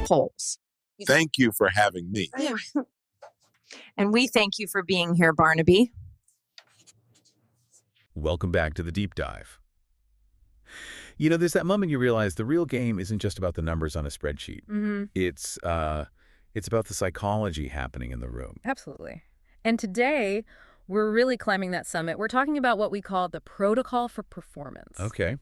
Polls. Thank you for having me. Yeah. And we thank you for being here, Barnaby. Welcome back to the deep dive. There's that moment you realize the real game isn't just about the numbers on a spreadsheet. It's about the psychology happening in the room. Absolutely. And today, we're really climbing that summit. We're talking about what we call the protocol for performance. Okay.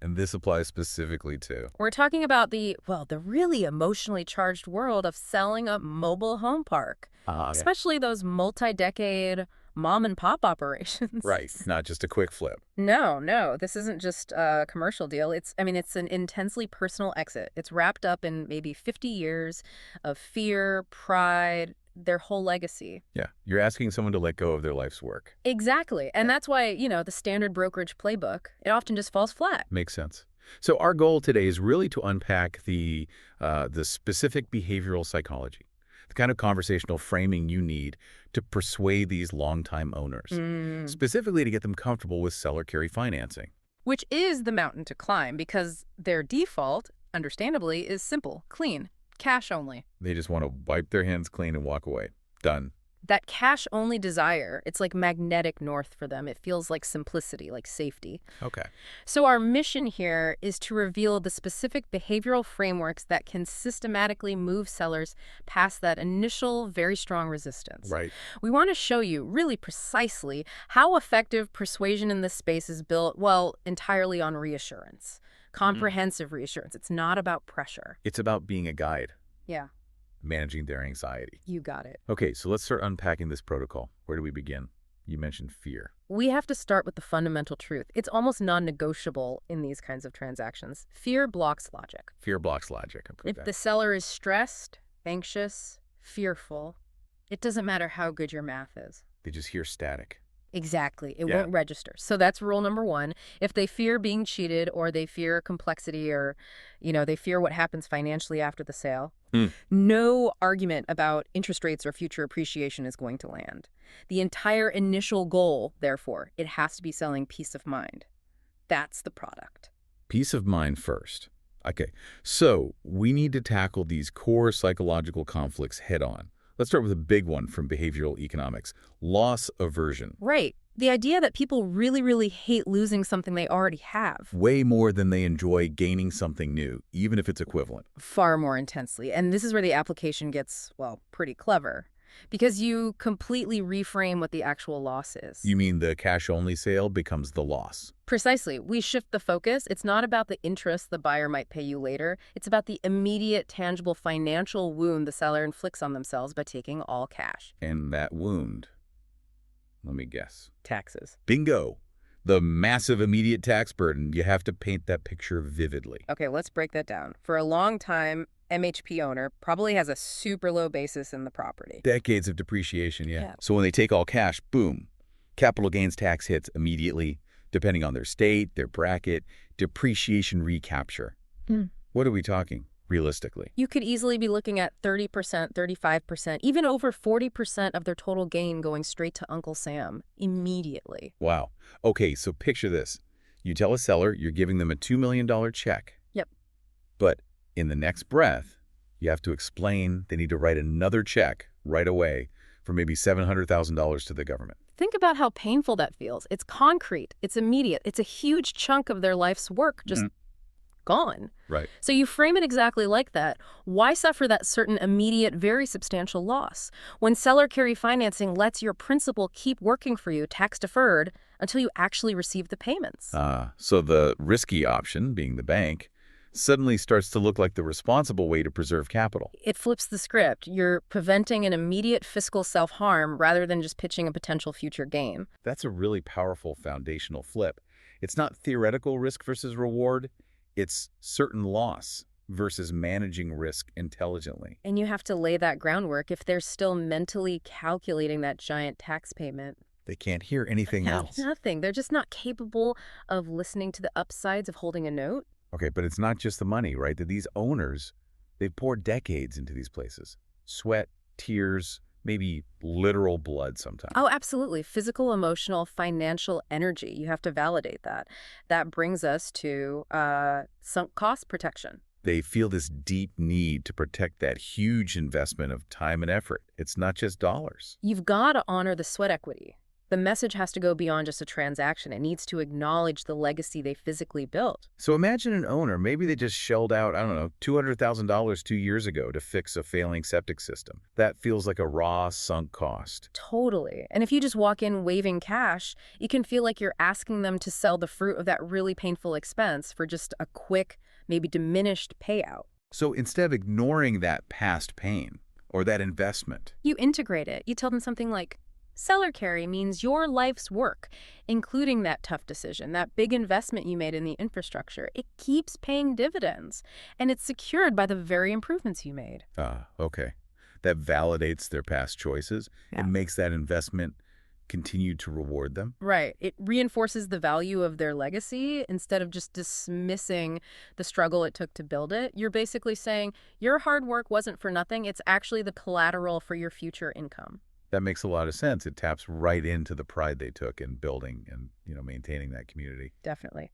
And this applies specifically to? We're talking about the really emotionally charged world of selling a mobile home park, especially those multi-decade mom-and-pop operations. Right, not just a quick flip. No, this isn't just a commercial deal. It's an intensely personal exit. It's wrapped up in maybe 50 years of fear, pride, their whole legacy. Yeah, you're asking someone to let go of their life's work. Exactly, and that's why, the standard brokerage playbook, it often just falls flat. Makes sense. So our goal today is really to unpack the specific behavioral psychology, the kind of conversational framing you need to persuade these longtime owners, specifically to get them comfortable with seller carry financing. Which is the mountain to climb because their default, understandably, is simple, clean, cash only. They just want to wipe their hands clean and walk away. Done. That cash-only desire, it's like magnetic north for them. It feels like simplicity, like safety. Okay. So our mission here is to reveal the specific behavioral frameworks that can systematically move sellers past that initial, very strong resistance. Right. We want to show you really precisely how effective persuasion in this space is built, entirely on reassurance. Comprehensive reassurance. It's not about pressure. It's about being a guide. Yeah. Managing their anxiety. You got it. Okay, so let's start unpacking this protocol. Where do we begin? You mentioned fear. We have to start with the fundamental truth. It's almost non-negotiable in these kinds of transactions. Fear blocks logic. Fear blocks logic. If the seller is stressed, anxious, fearful, it doesn't matter how good your math is. They just hear static. Exactly. It won't register. So that's rule number one. If they fear being cheated or they fear complexity or, they fear what happens financially after the sale, no argument about interest rates or future appreciation is going to land. The entire initial goal, therefore, it has to be selling peace of mind. That's the product. Peace of mind first. Okay, so we need to tackle these core psychological conflicts head on. Let's start with a big one from behavioral economics, loss aversion. Right. The idea that people really, really hate losing something they already have. Way more than they enjoy gaining something new, even if it's equivalent. Far more intensely. And this is where the application gets, pretty clever. Because you completely reframe what the actual loss is. You mean the cash-only sale becomes the loss? Precisely. We shift the focus. It's not about the interest the buyer might pay you later. It's about the immediate, tangible financial wound the seller inflicts on themselves by taking all cash. And that wound, let me guess. Taxes. Bingo. The massive immediate tax burden. You have to paint that picture vividly. Okay, let's break that down. For a long time, MHP owner probably has a super low basis in the property. Decades of depreciation, yeah. So when they take all cash, boom, capital gains tax hits immediately, depending on their state, their bracket, depreciation recapture. What are we talking, realistically? You could easily be looking at 30%, 35%, even over 40% of their total gain going straight to Uncle Sam immediately. Wow. Okay, so picture this. You tell a seller you're giving them a $2 million check. Yep. But in the next breath, you have to explain they need to write another check right away for maybe $700,000 to the government. Think about how painful that feels. It's concrete. It's immediate. It's a huge chunk of their life's work just gone. Right. So you frame it exactly like that. Why suffer that certain immediate, very substantial loss? When seller carry financing lets your principal keep working for you, tax deferred, until you actually receive the payments. So the risky option, being the bank, suddenly starts to look like the responsible way to preserve capital. It flips the script. You're preventing an immediate fiscal self-harm rather than just pitching a potential future gain. That's a really powerful foundational flip. It's not theoretical risk versus reward. It's certain loss versus managing risk intelligently. And you have to lay that groundwork if they're still mentally calculating that giant tax payment. They can't hear anything else. Nothing. They're just not capable of listening to the upsides of holding a note. Okay, but it's not just the money, right? That these owners, they've poured decades into these places. Sweat, tears, maybe literal blood sometimes. Oh, absolutely. Physical, emotional, financial energy. You have to validate that. That brings us to sunk cost protection. They feel this deep need to protect that huge investment of time and effort. It's not just dollars. You've got to honor the sweat equity. The message has to go beyond just a transaction. It needs to acknowledge the legacy they physically built. So imagine an owner, maybe they just shelled out, I don't know, $200,000 2 years ago to fix a failing septic system. That feels like a raw sunk cost. Totally. And if you just walk in waving cash, you can feel like you're asking them to sell the fruit of that really painful expense for just a quick, maybe diminished payout. So instead of ignoring that past pain or that investment, You integrate it. You tell them something like, seller carry means your life's work, including that tough decision, that big investment you made in the infrastructure. It keeps paying dividends, and it's secured by the very improvements you made. okay. That validates their past choices. Yeah. It makes that investment continue to reward them. Right. It reinforces the value of their legacy instead of just dismissing the struggle it took to build it. You're basically saying your hard work wasn't for nothing. It's actually the collateral for your future income. That makes a lot of sense. It taps right into the pride they took in building and, maintaining that community. Definitely.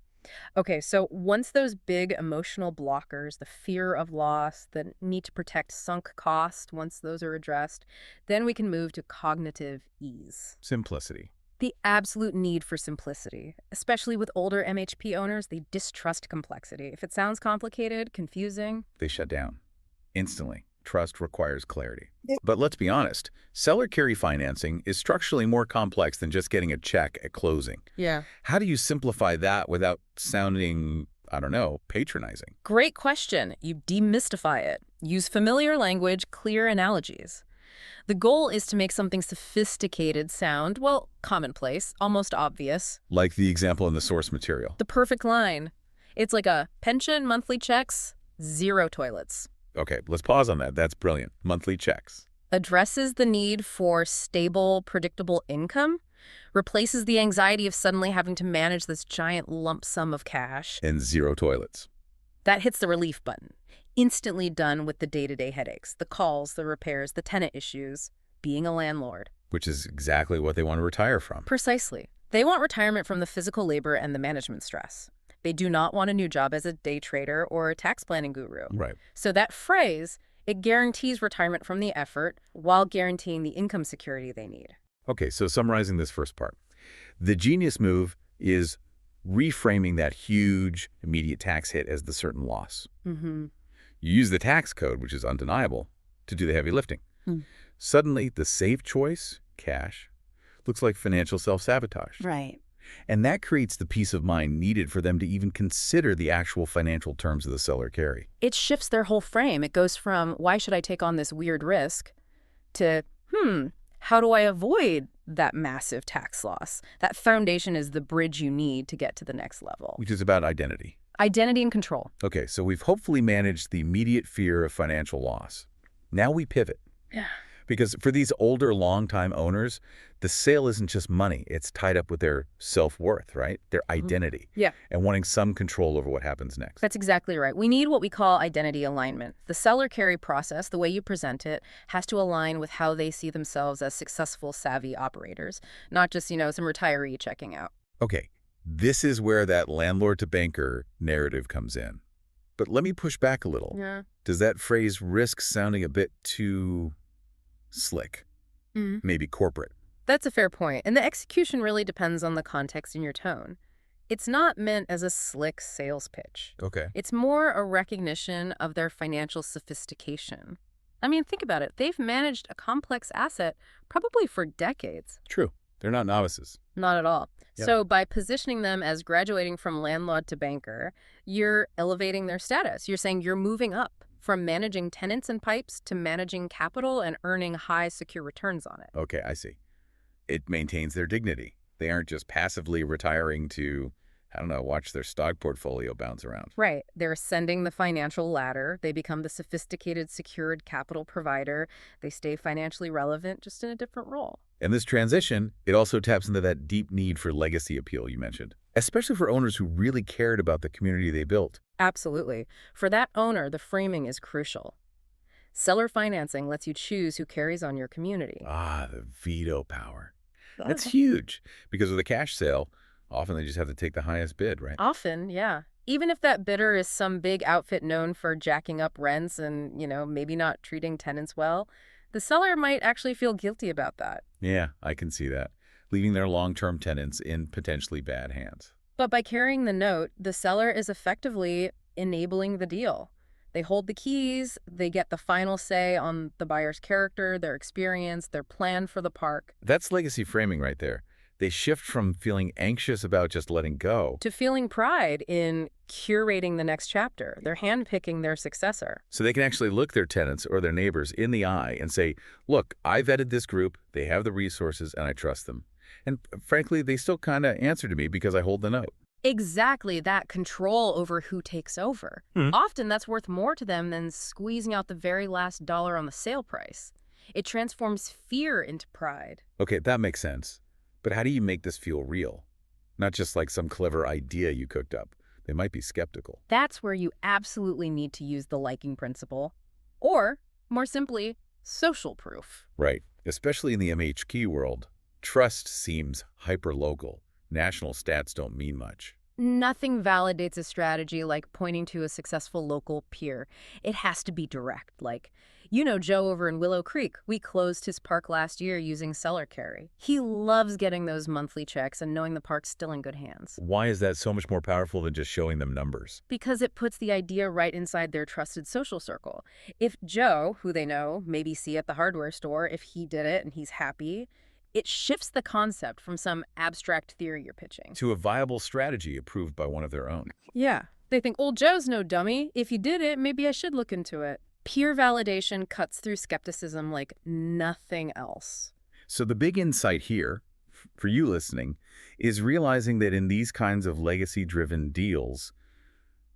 Okay, so once those big emotional blockers, the fear of loss, the need to protect sunk cost, once those are addressed, then we can move to cognitive ease. Simplicity. The absolute need for simplicity, especially with older MHP owners, they distrust complexity. If it sounds complicated, confusing, They shut down instantly. Trust requires clarity. But let's be honest, seller carry financing is structurally more complex than just getting a check at closing. yeah. How do you simplify that without sounding, I don't know, patronizing? Great question. You demystify it. Use familiar language, clear analogies. The goal is to make something sophisticated sound, well, commonplace, almost obvious. Like the example in the source material. The perfect line. It's like a pension, monthly checks, 0 toilets. Okay, let's pause on that. That's brilliant. Monthly checks. Addresses the need for stable, predictable income, replaces the anxiety of suddenly having to manage this giant lump sum of cash. And 0 toilets. That hits the relief button. Instantly done with the day-to-day headaches, the calls, the repairs, the tenant issues, being a landlord. Which is exactly what they want to retire from. Precisely. They want retirement from the physical labor and the management stress. They do not want a new job as a day trader or a tax planning guru. Right. So that phrase, it guarantees retirement from the effort while guaranteeing the income security they need. Okay, so summarizing this first part. The genius move is reframing that huge immediate tax hit as the certain loss. Mm-hmm. You use the tax code, which is undeniable, to do the heavy lifting. Suddenly, the safe choice, cash, looks like financial self-sabotage. Right. And that creates the peace of mind needed for them to even consider the actual financial terms of the seller carry. It shifts their whole frame. It goes from, why should I take on this weird risk, to, how do I avoid that massive tax loss? That foundation is the bridge you need to get to the next level. Which is about identity. Identity and control. Okay, so we've hopefully managed the immediate fear of financial loss. Now we pivot. Yeah. Because for these older, long-time owners, the sale isn't just money. It's tied up with their self-worth, right? Their identity. Yeah. And wanting some control over what happens next. That's exactly right. We need what we call identity alignment. The seller carry process, the way you present it, has to align with how they see themselves as successful, savvy operators, not just, some retiree checking out. Okay, this is where that landlord to banker narrative comes in. But let me push back a little. Yeah. Does that phrase risk sounding a bit too slick? Maybe corporate? That's a fair point. And the execution really depends on the context and your tone. It's not meant as a slick sales pitch. Okay. It's more a recognition of their financial sophistication. I mean, think about it. They've managed a complex asset probably for decades. True. They're not novices. Not at all. Yep. So by positioning them as graduating from landlord to banker, you're elevating their status. You're saying you're moving up from managing tenants and pipes to managing capital and earning high, secure returns on it. Okay, I see. It maintains their dignity. They aren't just passively retiring to, watch their stock portfolio bounce around. Right. They're ascending the financial ladder. They become the sophisticated, secured capital provider. They stay financially relevant, just in a different role. And this transition, it also taps into that deep need for legacy appeal you mentioned, especially for owners who really cared about the community they built. Absolutely. For that owner, the framing is crucial. Seller financing lets you choose who carries on your community. Ah, the veto power. That's huge, because with a cash sale, often they just have to take the highest bid, right? Often, yeah. Even if that bidder is some big outfit known for jacking up rents and, maybe not treating tenants well, the seller might actually feel guilty about that. Yeah, I can see that. Leaving their long-term tenants in potentially bad hands. But by carrying the note, the seller is effectively enabling the deal. They hold the keys, they get the final say on the buyer's character, their experience, their plan for the park. That's legacy framing right there. They shift from feeling anxious about just letting go To feeling pride in curating the next chapter. They're handpicking their successor. so they can actually look their tenants or their neighbors in the eye and say, look, I vetted this group, they have the resources, and I trust them. And frankly, they still kind of answer to me because I hold the note. Exactly, that control over who takes over. Often that's worth more to them than squeezing out the very last dollar on the sale price. It transforms fear into pride. Okay, that makes sense. But how do you make this feel real? Not just like some clever idea you cooked up. They might be skeptical. That's where you absolutely need to use the liking principle. Or, more simply, social proof. Right. Especially in the MHQ world, trust seems hyper-local. National stats don't mean much. Nothing validates a strategy like pointing to a successful local peer. It has to be direct, like, Joe over in Willow Creek. We closed his park last year using seller carry. He loves getting those monthly checks and knowing the park's still in good hands. Why is that so much more powerful than just showing them numbers? Because it puts the idea right inside their trusted social circle. If Joe, who they know, maybe see at the hardware store, if he did it and he's happy, it shifts the concept from some abstract theory you're pitching To a viable strategy approved by one of their own. Yeah. They think, old Joe's no dummy. If he did it, maybe I should look into it. Peer validation cuts through skepticism like nothing else. So the big insight here, for you listening, is realizing that in these kinds of legacy-driven deals,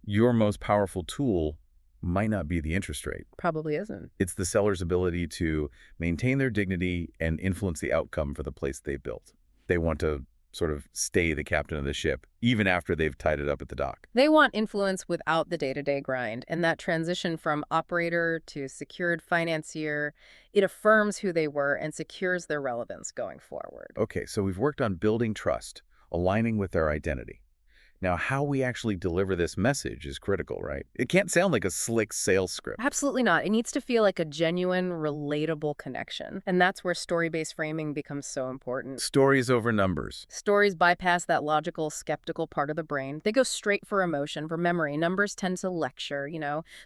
your most powerful tool might not be the interest rate. Probably isn't. It's the seller's ability to maintain their dignity and influence the outcome for the place they built. They want to sort of stay the captain of the ship, even after they've tied it up at the dock. They want influence without the day-to-day grind, and that transition from operator to secured financier, it affirms who they were and secures their relevance going forward. Okay, so we've worked on building trust, aligning with their identity. Now, how we actually deliver this message is critical, right? It can't sound like a slick sales script. Absolutely not. It needs to feel like a genuine, relatable connection. And that's where story-based framing becomes so important. Stories over numbers. Stories bypass that logical, skeptical part of the brain. They go straight for emotion, for memory. Numbers tend to lecture,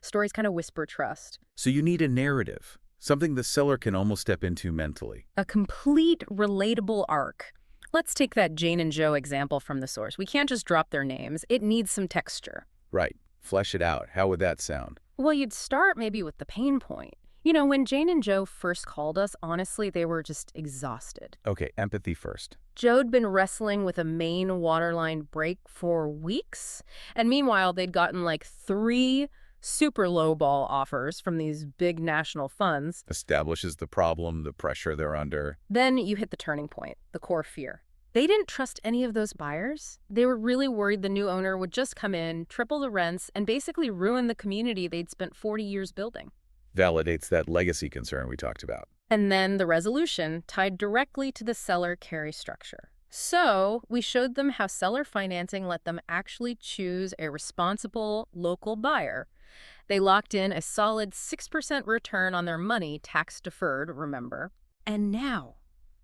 Stories kind of whisper trust. So you need a narrative, something the seller can almost step into mentally. A complete, relatable arc. Let's take that Jane and Joe example from the source. We can't just drop their names. It needs some texture. Right. Flesh it out. How would that sound? Well, you'd start maybe with the pain point. When Jane and Joe first called us, honestly, they were just exhausted. Okay, empathy first. Joe'd been wrestling with a main waterline break for weeks, and meanwhile, they'd gotten like 3 super low-ball offers from these big national funds. Establishes the problem, the pressure they're under. Then you hit the turning point, the core fear. They didn't trust any of those buyers. They were really worried the new owner would just come in, triple the rents, and basically ruin the community they'd spent 40 years building. Validates that legacy concern we talked about. And then the resolution tied directly to the seller carry structure. So we showed them how seller financing let them actually choose a responsible local buyer. They locked in a solid 6% return on their money, tax deferred, remember. And now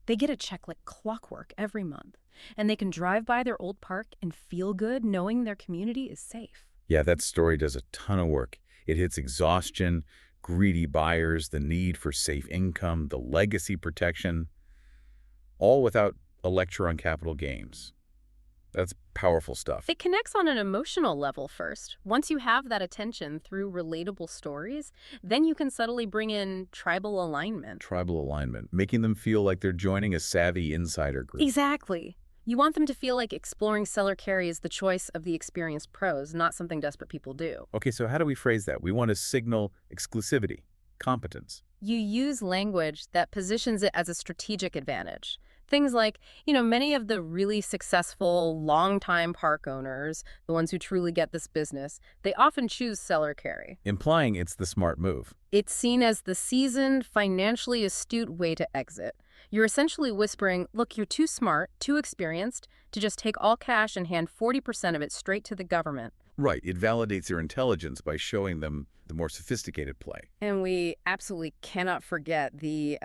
they get a check like clockwork every month, and they can drive by their old park and feel good knowing their community is safe. Yeah, that story does a ton of work. It hits exhaustion, greedy buyers, the need for safe income, the legacy protection, all without a lecture on capital gains. That's powerful stuff. It connects on an emotional level first. Once you have that attention through relatable stories, then you can subtly bring in tribal alignment. Tribal alignment, making them feel like they're joining a savvy insider group. Exactly. You want them to feel like exploring seller carry is the choice of the experienced pros, not something desperate people do. Okay, so how do we phrase that? We want to signal exclusivity, competence. You use language that positions it as a strategic advantage. Things like, many of the really successful longtime park owners, the ones who truly get this business, they often choose seller carry. Implying it's the smart move. It's seen as the seasoned, financially astute way to exit. You're essentially whispering, look, you're too smart, too experienced to just take all cash and hand 40% of it straight to the government. Right. It validates their intelligence by showing them the more sophisticated play. And we absolutely cannot forget the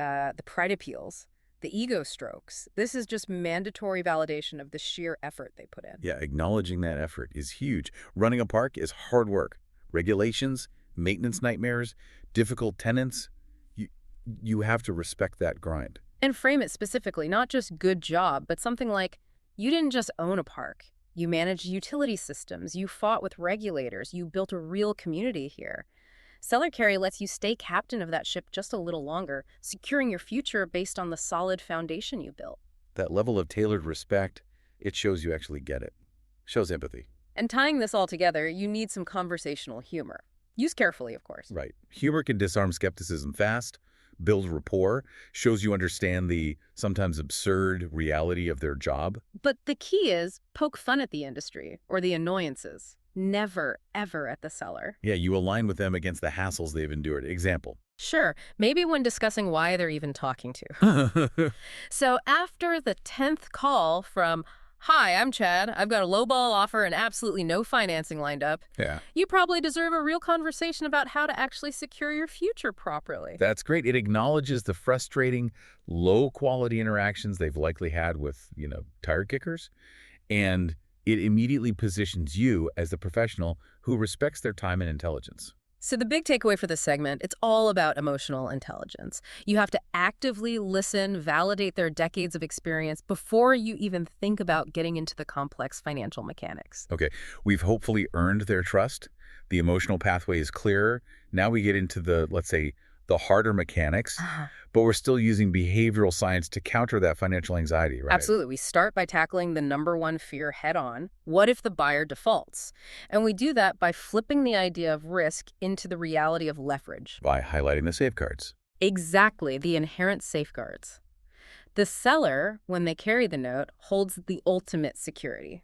pride appeals. The ego strokes. This is just mandatory validation of the sheer effort they put in. Yeah, acknowledging that effort is huge. Running a park is hard work. Regulations, maintenance nightmares, difficult tenants. You have to respect that grind. And frame it specifically, not just good job, but something like, you didn't just own a park. You managed utility systems. You fought with regulators. You built a real community here. Seller carry lets you stay captain of that ship just a little longer, securing your future based on the solid foundation you built. That level of tailored respect, it shows you actually get it. Shows empathy. And tying this all together, you need some conversational humor. Use carefully, of course. Right. Humor can disarm skepticism fast, build rapport, shows you understand the sometimes absurd reality of their job. But the key is poke fun at the industry or the annoyances. Never, ever at the seller. Yeah, you align with them against the hassles they've endured. Example. Sure, maybe when discussing why they're even talking to. So after the 10th call from, hi, I'm Chad, I've got a lowball offer and absolutely no financing lined up, Yeah. you probably deserve a real conversation about how to actually secure your future properly. That's great. It acknowledges the frustrating, low-quality interactions they've likely had with, tire kickers, and it immediately positions you as the professional who respects their time and intelligence. So the big takeaway for this segment, it's all about emotional intelligence. You have to actively listen, validate their decades of experience before you even think about getting into the complex financial mechanics. Okay, we've hopefully earned their trust. The emotional pathway is clearer. Now we get into the, let's say, the harder mechanics, but we're still using behavioral science to counter that financial anxiety, right? Absolutely. We start by tackling the number one fear head on. What if the buyer defaults? And we do that by flipping the idea of risk into the reality of leverage. By highlighting the safeguards. Exactly, the inherent safeguards. The seller, when they carry the note, holds the ultimate security,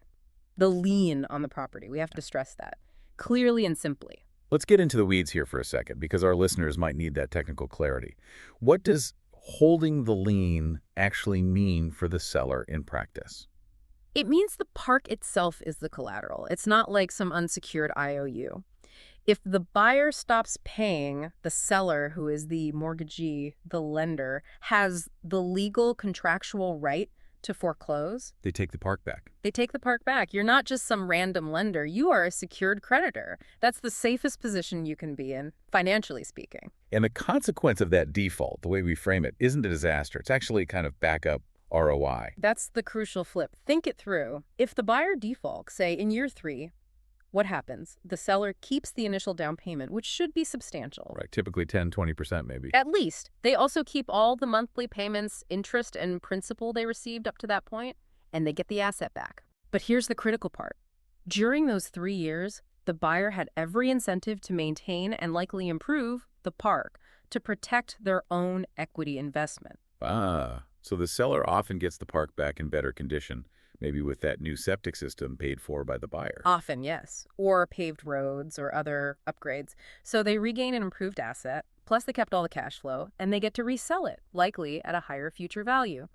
the lien on the property. We have to stress that clearly and simply. Let's get into the weeds here for a second, because our listeners might need that technical clarity. What does holding the lien actually mean for the seller in practice? It means the park itself is the collateral. It's not like some unsecured IOU. If the buyer stops paying, the seller, who is the mortgagee, the lender, has the legal contractual right to foreclose. They take the park back. They take the park back. You're not just some random lender. You are a secured creditor. That's the safest position you can be in, financially speaking. And the consequence of that default, the way we frame it, isn't a disaster. It's actually kind of backup ROI. That's the crucial flip. Think it through. If the buyer defaults, say in year 3, what happens? The seller keeps the initial down payment, which should be substantial. Right, typically 10, 20% maybe. At least. They also keep all the monthly payments, interest, and principal they received up to that point, and they get the asset back. But here's the critical part. During those 3 years, the buyer had every incentive to maintain and likely improve the park to protect their own equity investment. So the seller often gets the park back in better condition, maybe with that new septic system paid for by the buyer. Often, yes. Or paved roads or other upgrades. So they regain an improved asset, plus they kept all the cash flow, and they get to resell it, likely at a higher future value.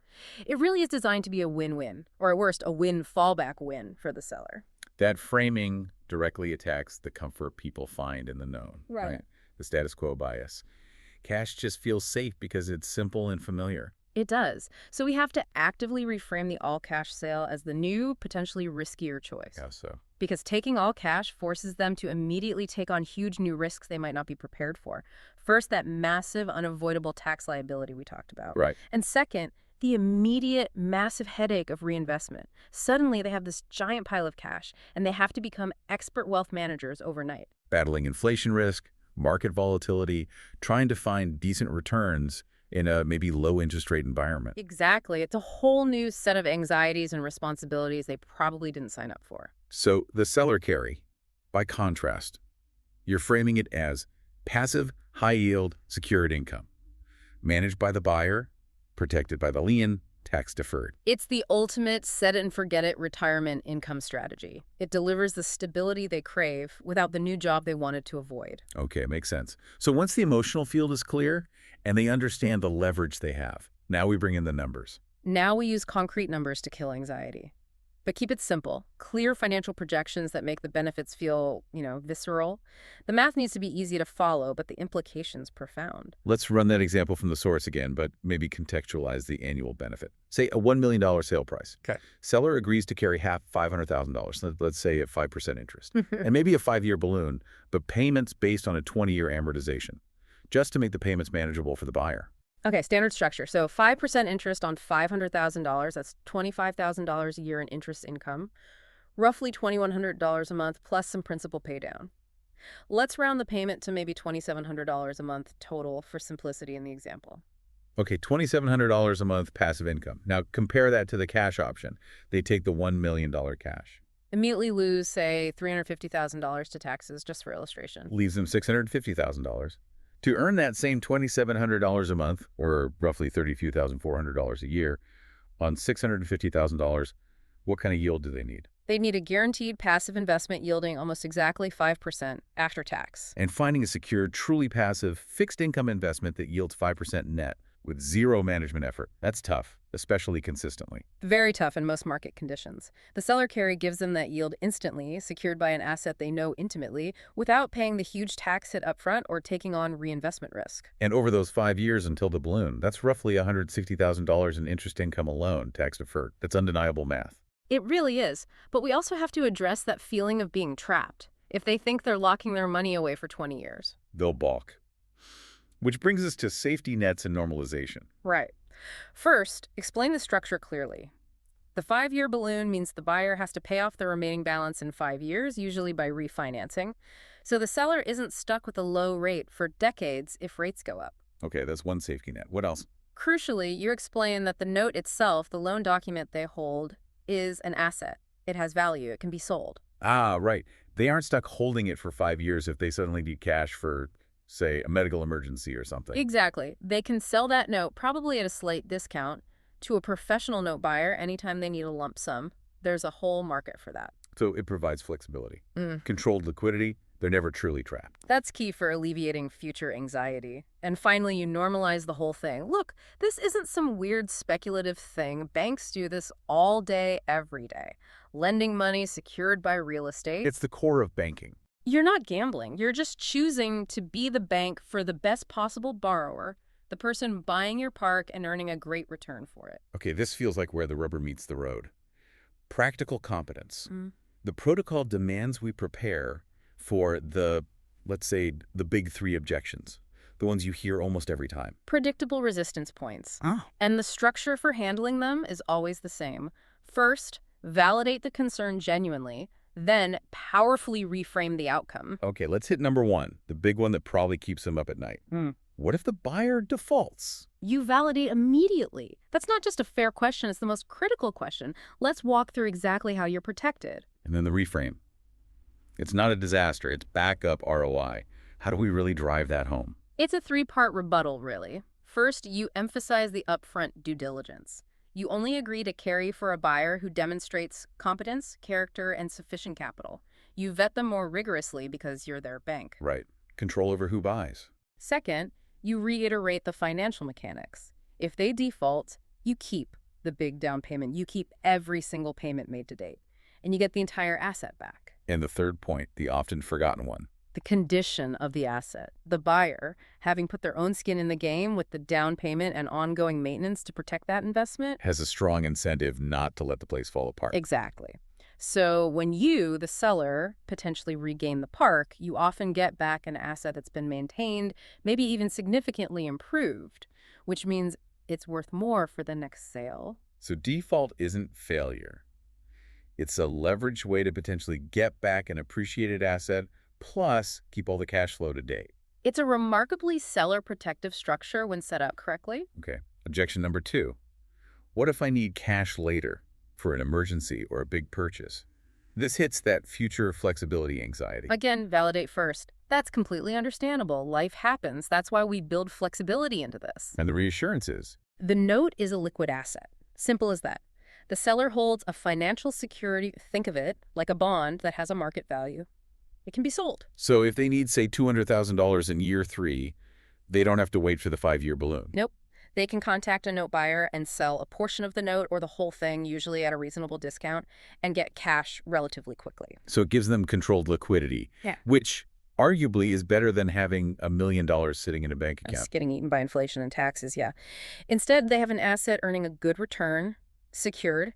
It really is designed to be a win-win, or at worst, a win-fallback win for the seller. That framing directly attacks the comfort people find in the known, right? The status quo bias. Cash just feels safe because it's simple and familiar. It does. So we have to actively reframe the all-cash sale as the new, potentially riskier choice. How so? Because taking all cash forces them to immediately take on huge new risks they might not be prepared for. First, that massive, unavoidable tax liability we talked about. Right. And second, the immediate, massive headache of reinvestment. Suddenly, they have this giant pile of cash, and they have to become expert wealth managers overnight. Battling inflation risk, market volatility, trying to find decent returns in a maybe low interest rate environment. Exactly. It's a whole new set of anxieties and responsibilities they probably didn't sign up for. So the seller carry, by contrast, you're framing it as passive, high-yield, secured income, managed by the buyer, protected by the lien, tax-deferred. It's the ultimate set-it-and-forget-it retirement income strategy. It delivers the stability they crave without the new job they wanted to avoid. Okay, makes sense. So once the emotional field is clear and they understand the leverage they have, now we bring in the numbers. Now we use concrete numbers to kill anxiety. But keep it simple. Clear financial projections that make the benefits feel, visceral. The math needs to be easy to follow, but the implications profound. Let's run that example from the source again, but maybe contextualize the annual benefit. Say a $1 million sale price. Okay. Seller agrees to carry half, $500,000. Let's say at 5% interest. And maybe a 5-year balloon, but payments based on a 20-year amortization, just to make the payments manageable for the buyer. Okay, standard structure. So 5% interest on $500,000. That's $25,000 a year in interest income. Roughly $2,100 a month plus some principal pay down. Let's round the payment to maybe $2,700 a month total for simplicity in the example. Okay, $2,700 a month passive income. Now compare that to the cash option. They take the $1 million cash. Immediately lose, say, $350,000 to taxes, just for illustration. Leaves them $650,000. To earn that same $2,700 a month, or roughly $32,400 a year, on $650,000, what kind of yield do they need? They need a guaranteed passive investment yielding almost exactly 5% after tax. And finding a secure, truly passive, fixed income investment that yields 5% net with zero management effort, that's tough, especially consistently. Very tough in most market conditions. The seller carry gives them that yield instantly, secured by an asset they know intimately, without paying the huge tax hit upfront or taking on reinvestment risk. And over those 5 years until the balloon, that's roughly $160,000 in interest income alone, tax-deferred. That's undeniable math. It really is. But we also have to address that feeling of being trapped. If they think they're locking their money away for 20 years. They'll balk. Which brings us to safety nets and normalization. Right. First, explain the structure clearly. The 5-year balloon means the buyer has to pay off the remaining balance in 5 years, usually by refinancing. So the seller isn't stuck with a low rate for decades if rates go up. Okay, that's one safety net. What else? Crucially, you explain that the note itself, the loan document they hold, is an asset. It has value. It can be sold. Ah, right. They aren't stuck holding it for 5 years if they suddenly need cash for, say, a medical emergency or something. Exactly. They can sell that note, probably at a slight discount, to a professional note buyer anytime they need a lump sum. There's a whole market for that. So it provides flexibility. Controlled liquidity. They're never truly trapped. That's key for alleviating future anxiety. And finally, you normalize the whole thing. Look, this isn't some weird speculative thing. Banks do this all day, every day. Lending money secured by real estate. It's the core of banking. You're not gambling. You're just choosing to be the bank for the best possible borrower, the person buying your park and earning a great return for it. Okay, this feels like where the rubber meets the road. Practical competence. The protocol demands we prepare for let's say, the big 3 objections, the ones you hear almost every time. Predictable resistance points. Oh. And the structure for handling them is always the same. First, validate the concern genuinely. Then powerfully reframe the outcome. Okay, let's hit number 1, the big one that probably keeps them up at night. What if the buyer defaults? You validate immediately. That's not just a fair question, it's the most critical question. Let's walk through exactly how you're protected. And then the reframe. It's not a disaster, it's backup ROI. How do we really drive that home? It's a 3-part rebuttal, really. First, you emphasize the upfront due diligence. You only agree to carry for a buyer who demonstrates competence, character, and sufficient capital. You vet them more rigorously because you're their bank. Right. Control over who buys. Second, you reiterate the financial mechanics. If they default, you keep the big down payment. You keep every single payment made to date, and you get the entire asset back. And the third point, the often forgotten one. The condition of the asset. The buyer, having put their own skin in the game with the down payment and ongoing maintenance to protect that investment, has a strong incentive not to let the place fall apart. Exactly. So when you, the seller, potentially regain the park, you often get back an asset that's been maintained, maybe even significantly improved, which means it's worth more for the next sale. So default isn't failure. It's a leveraged way to potentially get back an appreciated asset, plus keep all the cash flow to date. It's a remarkably seller-protective structure when set up correctly. Okay. Objection number 2. What if I need cash later for an emergency or a big purchase? This hits that future flexibility anxiety. Again, validate first. That's completely understandable. Life happens. That's why we build flexibility into this. And the reassurance is? The note is a liquid asset. Simple as that. The seller holds a financial security, think of it like a bond that has a market value. It can be sold. So if they need, say, $200,000 in year 3, they don't have to wait for the 5-year balloon. Nope. They can contact a note buyer and sell a portion of the note or the whole thing, usually at a reasonable discount, and get cash relatively quickly. So it gives them controlled liquidity, Yeah. which arguably is better than having $1 million sitting in a bank account. It's getting eaten by inflation and taxes, yeah. Instead, they have an asset earning a good return, secured,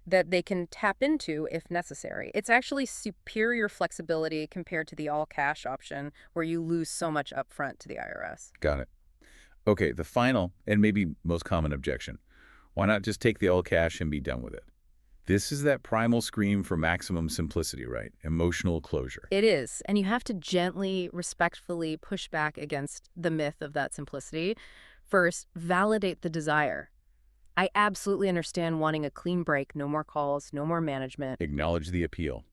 that they can tap into if necessary. It's actually superior flexibility compared to the all-cash option where you lose so much upfront to the IRS. Got it. Okay, the final and maybe most common objection. Why not just take the all cash and be done with it? This is that primal scream for maximum simplicity, right? Emotional closure. It is, and you have to gently, respectfully push back against the myth of that simplicity. First, validate the desire. I absolutely understand wanting a clean break, no more calls, no more management. Acknowledge the appeal.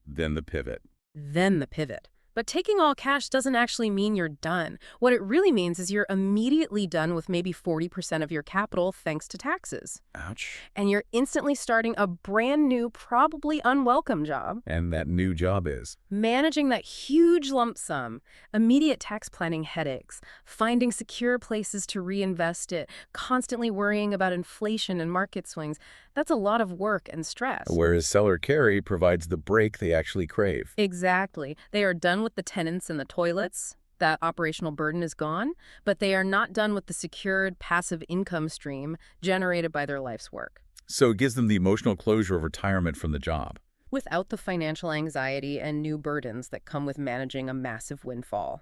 Then the pivot. Then the pivot. But taking all cash doesn't actually mean you're done. What it really means is you're immediately done with maybe 40% of your capital thanks to taxes. Ouch. And you're instantly starting a brand new, probably unwelcome job. And that new job is? Managing that huge lump sum, immediate tax planning headaches, finding secure places to reinvest it, constantly worrying about inflation and market swings. That's a lot of work and stress. Whereas seller carry provides the break they actually crave. Exactly. They are done with the tenants and the toilets. That operational burden is gone, but they are not done with the secured passive income stream generated by their life's work. So it gives them the emotional closure of retirement from the job. Without the financial anxiety and new burdens that come with managing a massive windfall.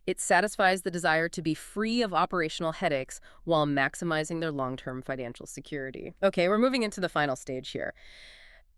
It satisfies the desire to be free of operational headaches while maximizing their long-term financial security. Okay, we're moving into the final stage here.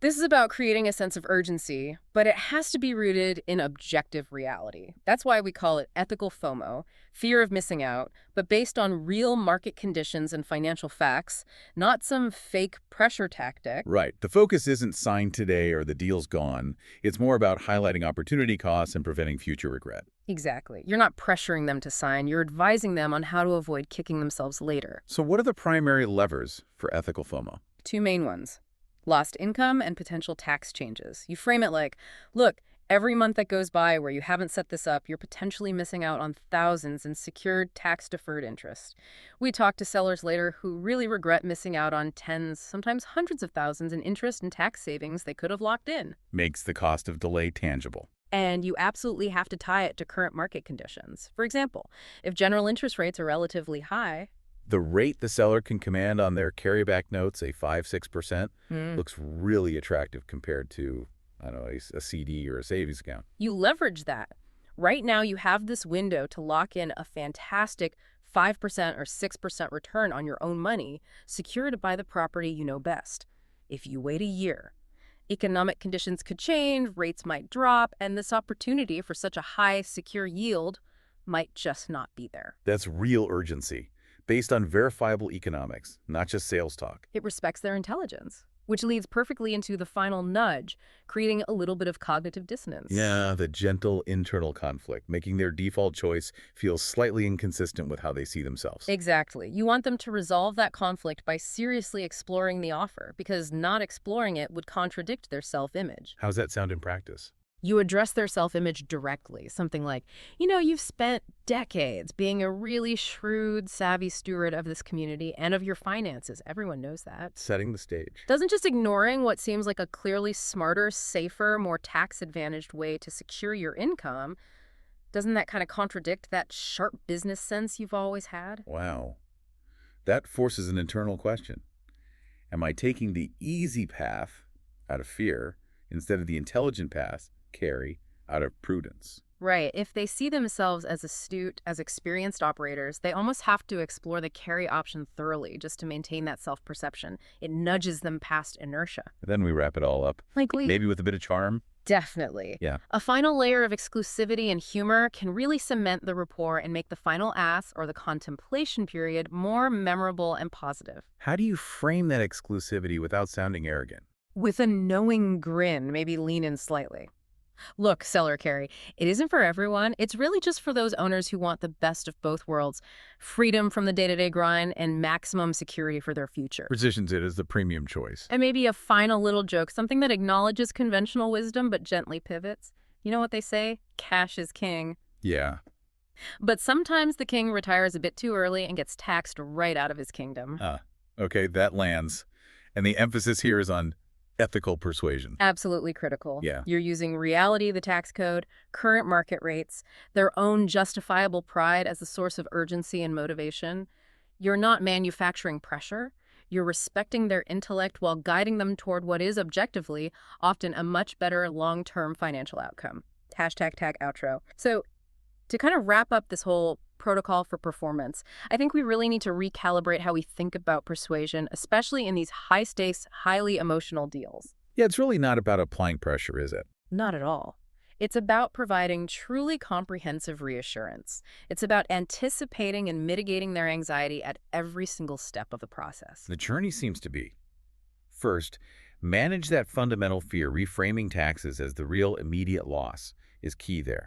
This is about creating a sense of urgency, but it has to be rooted in objective reality. That's why we call it ethical FOMO, fear of missing out, but based on real market conditions and financial facts, not some fake pressure tactic. Right. The focus isn't signed today or the deal's gone. It's more about highlighting opportunity costs and preventing future regret. Exactly. You're not pressuring them to sign. You're advising them on how to avoid kicking themselves later. So what are the primary levers for ethical FOMO? Two main ones. Lost income and potential tax changes. You frame it like, look, every month that goes by where you haven't set this up, you're potentially missing out on thousands in secured tax-deferred interest. We talk to sellers later who really regret missing out on tens, sometimes hundreds of thousands in interest and tax savings they could have locked in. Makes the cost of delay tangible. And you absolutely have to tie it to current market conditions. For example, if general interest rates are relatively high, the rate the seller can command on their carryback notes, say 5–6%, looks really attractive compared to, I don't know, a CD or a savings account. You leverage that. Right now, you have this window to lock in a fantastic 5% or 6% return on your own money, secured by the property you know best. If you wait a year, economic conditions could change, rates might drop, and this opportunity for such a high, secure yield might just not be there. That's real urgency, based on verifiable economics, not just sales talk. It respects their intelligence, which leads perfectly into the final nudge, creating a little bit of cognitive dissonance. Yeah, the gentle internal conflict, making their default choice feel slightly inconsistent with how they see themselves. Exactly. You want them to resolve that conflict by seriously exploring the offer, because not exploring it would contradict their self-image. How's that sound in practice? You address their self-image directly, something like, you've spent decades being a really shrewd, savvy steward of this community and of your finances. Everyone knows that. Setting the stage. Doesn't just ignoring what seems like a clearly smarter, safer, more tax-advantaged way to secure your income, doesn't that kind of contradict that sharp business sense you've always had? Wow. That forces an internal question. Am I taking the easy path out of fear instead of the intelligent path, carry, out of prudence? Right. If they see themselves as astute, as experienced operators, they almost have to explore the carry option thoroughly just to maintain that self-perception. It nudges them past inertia. Then we wrap it all up. Maybe with a bit of charm? Definitely. Yeah. A final layer of exclusivity and humor can really cement the rapport and make the final ask or the contemplation period more memorable and positive. How do you frame that exclusivity without sounding arrogant? With a knowing grin, maybe lean in slightly. Look, seller Carrie, it isn't for everyone. It's really just for those owners who want the best of both worlds, freedom from the day-to-day grind and maximum security for their future. Positions it as the premium choice. And maybe a final little joke, something that acknowledges conventional wisdom but gently pivots. You know what they say? Cash is king. Yeah. But sometimes the king retires a bit too early and gets taxed right out of his kingdom. Okay, that lands. And the emphasis here is on ethical persuasion. Absolutely critical. Yeah. You're using reality, the tax code, current market rates, their own justifiable pride as a source of urgency and motivation. You're not manufacturing pressure. You're respecting their intellect while guiding them toward what is objectively often a much better long-term financial outcome. Hashtag tag outro. So to kind of wrap up this whole protocol for performance, I think we really need to recalibrate how we think about persuasion, especially in these high-stakes, highly emotional deals. Yeah, it's really not about applying pressure, is it? Not at all. It's about providing truly comprehensive reassurance. It's about anticipating and mitigating their anxiety at every single step of the process. The journey seems to be, first, manage that fundamental fear. Reframing taxes as the real immediate loss is key there.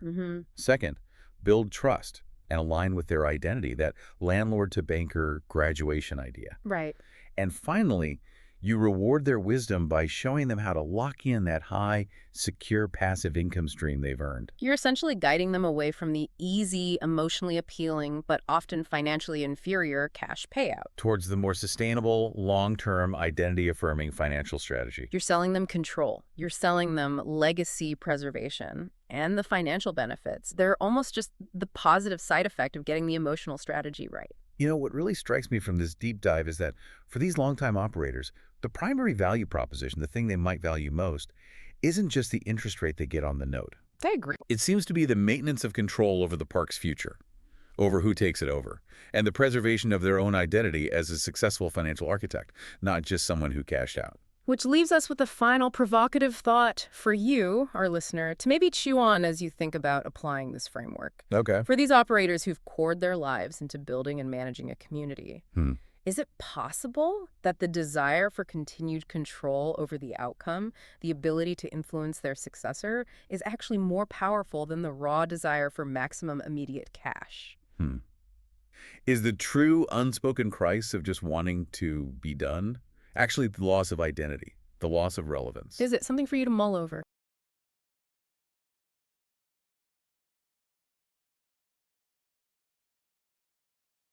Second, build trust and align with their identity, that landlord to banker graduation idea. Right. And finally, you reward their wisdom by showing them how to lock in that high, secure passive income stream they've earned. You're essentially guiding them away from the easy, emotionally appealing, but often financially inferior cash payout. Towards the more sustainable, long-term, identity-affirming financial strategy. You're selling them control. You're selling them legacy preservation and the financial benefits. They're almost just the positive side effect of getting the emotional strategy right. You know, what really strikes me from this deep dive is that for these long-time operators, the primary value proposition, the thing they might value most, isn't just the interest rate they get on the note. I agree. It seems to be the maintenance of control over the park's future, over who takes it over, and the preservation of their own identity as a successful financial architect, not just someone who cashed out. Which leaves us with a final provocative thought for you, our listener, to maybe chew on as you think about applying this framework. Okay. For these operators who've poured their lives into building and managing a community, is it possible that the desire for continued control over the outcome, the ability to influence their successor, is actually more powerful than the raw desire for maximum immediate cash? Is the true unspoken price of just wanting to be done actually the loss of identity, the loss of relevance? Is it something for you to mull over?